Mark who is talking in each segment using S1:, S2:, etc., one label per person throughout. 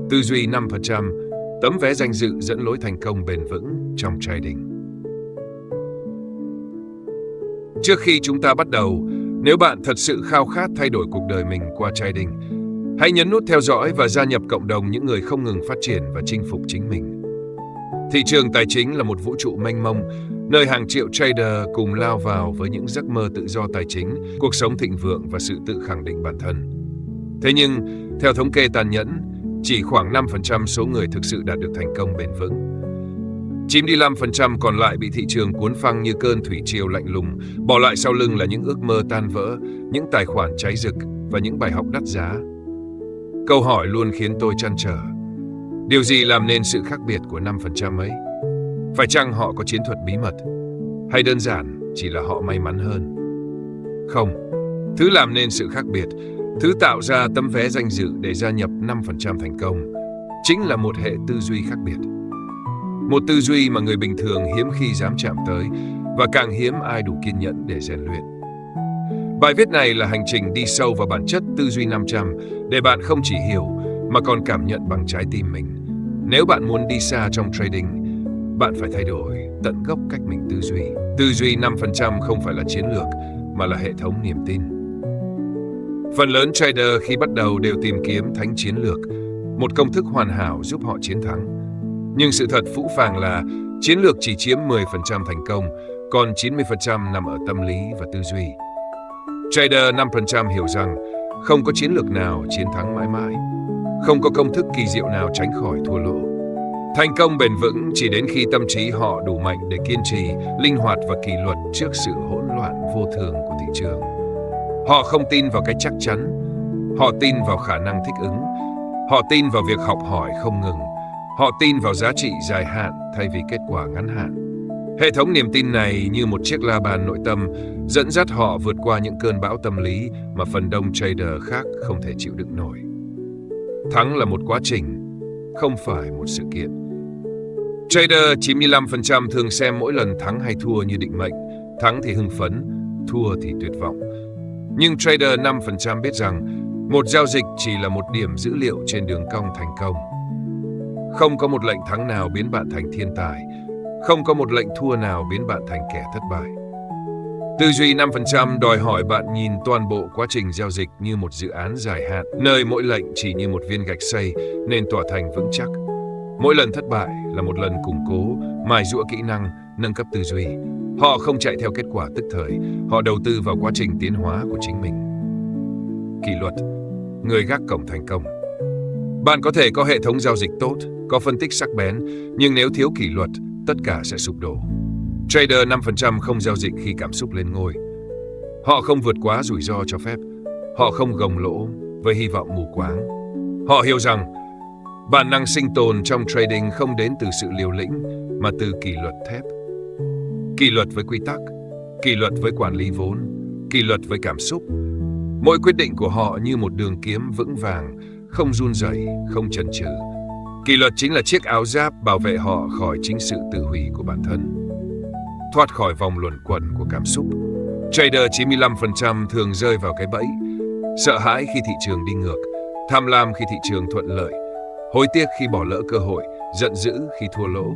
S1: Tư duy 5%, tấm vé danh dự dẫn lối thành công bền vững trong trading. Trước khi chúng ta bắt đầu, nếu bạn thật sự khao khát thay đổi cuộc đời mình qua trading, hãy nhấn nút theo dõi và gia nhập cộng đồng những người không ngừng phát triển và chinh phục chính mình. Thị trường tài chính là một vũ trụ mênh mông, nơi hàng triệu trader cùng lao vào với những giấc mơ tự do tài chính, cuộc sống thịnh vượng và sự tự khẳng định bản thân. Thế nhưng, theo thống kê tàn nhẫn, chỉ khoảng 5% số người thực sự đạt được thành công bền vững. 95% còn lại bị thị trường cuốn phăng như cơn thủy triều lạnh lùng, bỏ lại sau lưng là những ước mơ tan vỡ, những tài khoản cháy rực và những bài học đắt giá. Câu hỏi luôn khiến tôi trăn trở. Điều gì làm nên sự khác biệt của 5% ấy? Phải chăng họ có chiến thuật bí mật? Hay đơn giản chỉ là họ may mắn hơn? Không, thứ làm nên sự khác biệt, thứ tạo ra tấm vé danh dự để gia nhập 5% thành công, chính là một hệ tư duy khác biệt. Một tư duy mà người bình thường hiếm khi dám chạm tới, và càng hiếm ai đủ kiên nhẫn để rèn luyện. Bài viết này là hành trình đi sâu vào bản chất tư duy 500 để bạn không chỉ hiểu mà còn cảm nhận bằng trái tim mình. Nếu bạn muốn đi xa trong trading, bạn phải thay đổi tận gốc cách mình tư duy. Tư duy 5% không phải là chiến lược, mà là hệ thống niềm tin. Phần lớn trader khi bắt đầu đều tìm kiếm thánh chiến lược, một công thức hoàn hảo giúp họ chiến thắng. Nhưng sự thật phũ phàng là chiến lược chỉ chiếm 10% thành công, còn 90% nằm ở tâm lý và tư duy. Trader 5% hiểu rằng không có chiến lược nào chiến thắng mãi mãi, không có công thức kỳ diệu nào tránh khỏi thua lỗ. Thành công bền vững chỉ đến khi tâm trí họ đủ mạnh để kiên trì, linh hoạt và kỷ luật trước sự hỗn loạn vô thường của thị trường. Họ không tin vào cái chắc chắn, họ tin vào khả năng thích ứng, họ tin vào việc học hỏi không ngừng, họ tin vào giá trị dài hạn thay vì kết quả ngắn hạn. Hệ thống niềm tin này như một chiếc la bàn nội tâm dẫn dắt họ vượt qua những cơn bão tâm lý mà phần đông trader khác không thể chịu đựng nổi. Thắng là một quá trình, không phải một sự kiện. Trader 95% thường xem mỗi lần thắng hay thua như định mệnh, thắng thì hưng phấn, thua thì tuyệt vọng. Nhưng trader 5% biết rằng một giao dịch chỉ là một điểm dữ liệu trên đường cong thành công. Không có một lệnh thắng nào biến bạn thành thiên tài, không có một lệnh thua nào biến bạn thành kẻ thất bại. Tư duy 5% đòi hỏi bạn nhìn toàn bộ quá trình giao dịch như một dự án dài hạn, nơi mỗi lệnh chỉ như một viên gạch xây nên tỏa thành vững chắc. Mỗi lần thất bại là một lần củng cố, mài giũa kỹ năng, nâng cấp tư duy. Họ không chạy theo kết quả tức thời, họ đầu tư vào quá trình tiến hóa của chính mình. Kỷ luật, người gác cổng thành công. Bạn có thể có hệ thống giao dịch tốt, có phân tích sắc bén, nhưng nếu thiếu kỷ luật, tất cả sẽ sụp đổ. Trader 5% không giao dịch khi cảm xúc lên ngôi. Họ không vượt quá rủi ro cho phép. Họ không gồng lỗ với hy vọng mù quáng. Họ hiểu rằng bản năng sinh tồn trong trading không đến từ sự liều lĩnh mà từ kỷ luật thép. Kỷ luật với quy tắc, kỷ luật với quản lý vốn, kỷ luật với cảm xúc. Mỗi quyết định của họ như một đường kiếm vững vàng, không run rẩy, không chần chừ. Kỷ luật chính là chiếc áo giáp bảo vệ họ khỏi chính sự tự hủy của bản thân. Thoát khỏi vòng luẩn quẩn của cảm xúc. Trader 95% thường rơi vào cái bẫy, sợ hãi khi thị trường đi ngược, tham lam khi thị trường thuận lợi, hối tiếc khi bỏ lỡ cơ hội, giận dữ khi thua lỗ.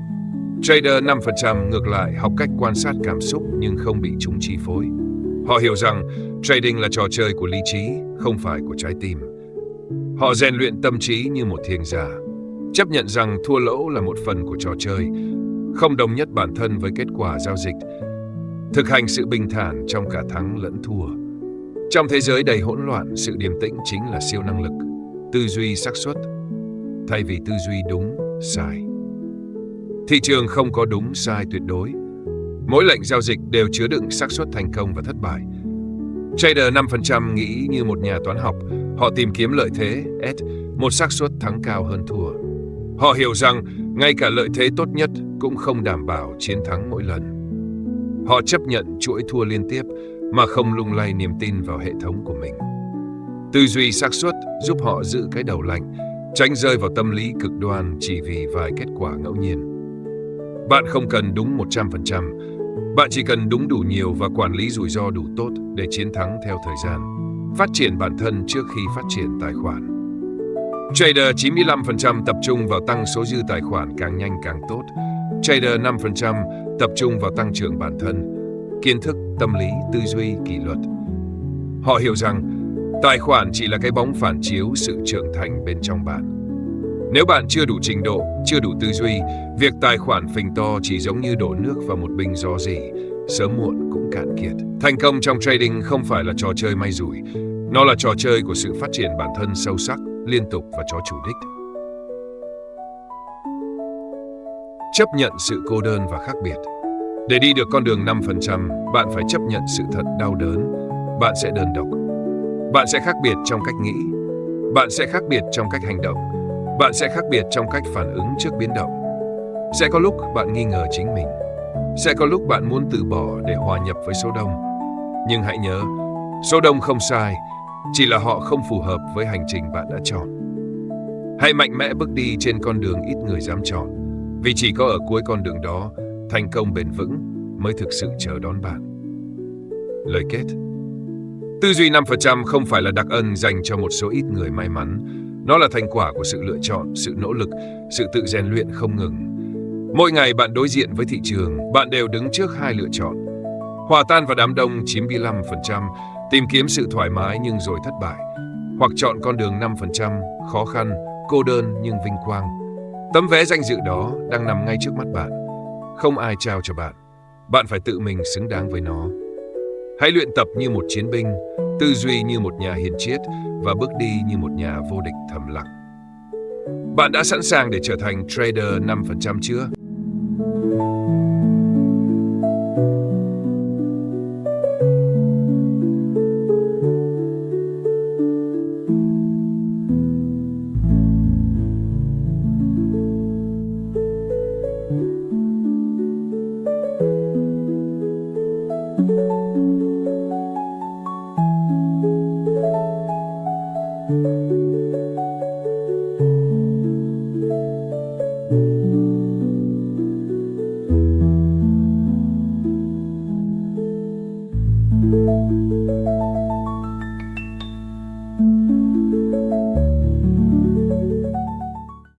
S1: Trader 5% ngược lại học cách quan sát cảm xúc nhưng không bị chúng chi phối. Họ hiểu rằng trading là trò chơi của lý trí, không phải của trái tim. Họ rèn luyện tâm trí như một thiền giả, chấp nhận rằng thua lỗ là một phần của trò chơi, không đồng nhất bản thân với kết quả giao dịch, thực hành sự bình thản trong cả thắng lẫn thua. Trong thế giới đầy hỗn loạn, sự điềm tĩnh chính là siêu năng lực, tư duy xác suất, thay vì tư duy đúng, sai. Thị trường không có đúng, sai tuyệt đối. Mỗi lệnh giao dịch đều chứa đựng xác suất thành công và thất bại. Trader 5% nghĩ như một nhà toán học, họ tìm kiếm lợi thế, S, một xác suất thắng cao hơn thua. Họ hiểu rằng ngay cả lợi thế tốt nhất cũng không đảm bảo chiến thắng mỗi lần. Họ chấp nhận chuỗi thua liên tiếp mà không lung lay niềm tin vào hệ thống của mình. Tư duy xác suất giúp họ giữ cái đầu lạnh, tránh rơi vào tâm lý cực đoan chỉ vì vài kết quả ngẫu nhiên. Bạn không cần đúng 100%, bạn chỉ cần đúng đủ nhiều và quản lý rủi ro đủ tốt để chiến thắng theo thời gian. Phát triển bản thân trước khi phát triển tài khoản. Trader 95% tập trung vào tăng số dư tài khoản càng nhanh càng tốt. Trader 5% tập trung vào tăng trưởng bản thân, kiến thức, tâm lý, tư duy, kỷ luật. Họ hiểu rằng tài khoản chỉ là cái bóng phản chiếu sự trưởng thành bên trong bạn. Nếu bạn chưa đủ trình độ, chưa đủ tư duy, việc tài khoản phình to chỉ giống như đổ nước vào một bình rò rỉ, sớm muộn cũng cạn kiệt. Thành công trong trading không phải là trò chơi may rủi, nó là trò chơi của sự phát triển bản thân sâu sắc, liên tục và cho chủ đích. Chấp nhận sự cô đơn và khác biệt. Để đi được con đường 5%, bạn phải chấp nhận sự thật đau đớn. Bạn sẽ đơn độc. Bạn sẽ khác biệt trong cách nghĩ. Bạn sẽ khác biệt trong cách hành động. Bạn sẽ khác biệt trong cách phản ứng trước biến động. Sẽ có lúc bạn nghi ngờ chính mình. Sẽ có lúc bạn muốn từ bỏ để hòa nhập với số đông. Nhưng hãy nhớ, số đông không sai, chỉ là họ không phù hợp với hành trình bạn đã chọn. Hãy mạnh mẽ bước đi trên con đường ít người dám chọn, vì chỉ có ở cuối con đường đó, thành công bền vững mới thực sự chờ đón bạn. Lời kết. Tư duy 5% không phải là đặc ân dành cho một số ít người may mắn. Nó là thành quả của sự lựa chọn, sự nỗ lực, sự tự rèn luyện không ngừng. Mỗi ngày bạn đối diện với thị trường, bạn đều đứng trước hai lựa chọn. Hòa tan vào đám đông 95%, tìm kiếm sự thoải mái nhưng rồi thất bại. Hoặc chọn con đường 5%, khó khăn, cô đơn nhưng vinh quang. Tấm vé danh dự đó đang nằm ngay trước mắt bạn. Không ai trao cho bạn. Bạn phải tự mình xứng đáng với nó. Hãy luyện tập như một chiến binh, tư duy như một nhà hiền triết và bước đi như một nhà vô địch thầm lặng. Bạn đã sẵn sàng để trở thành trader 5% chưa?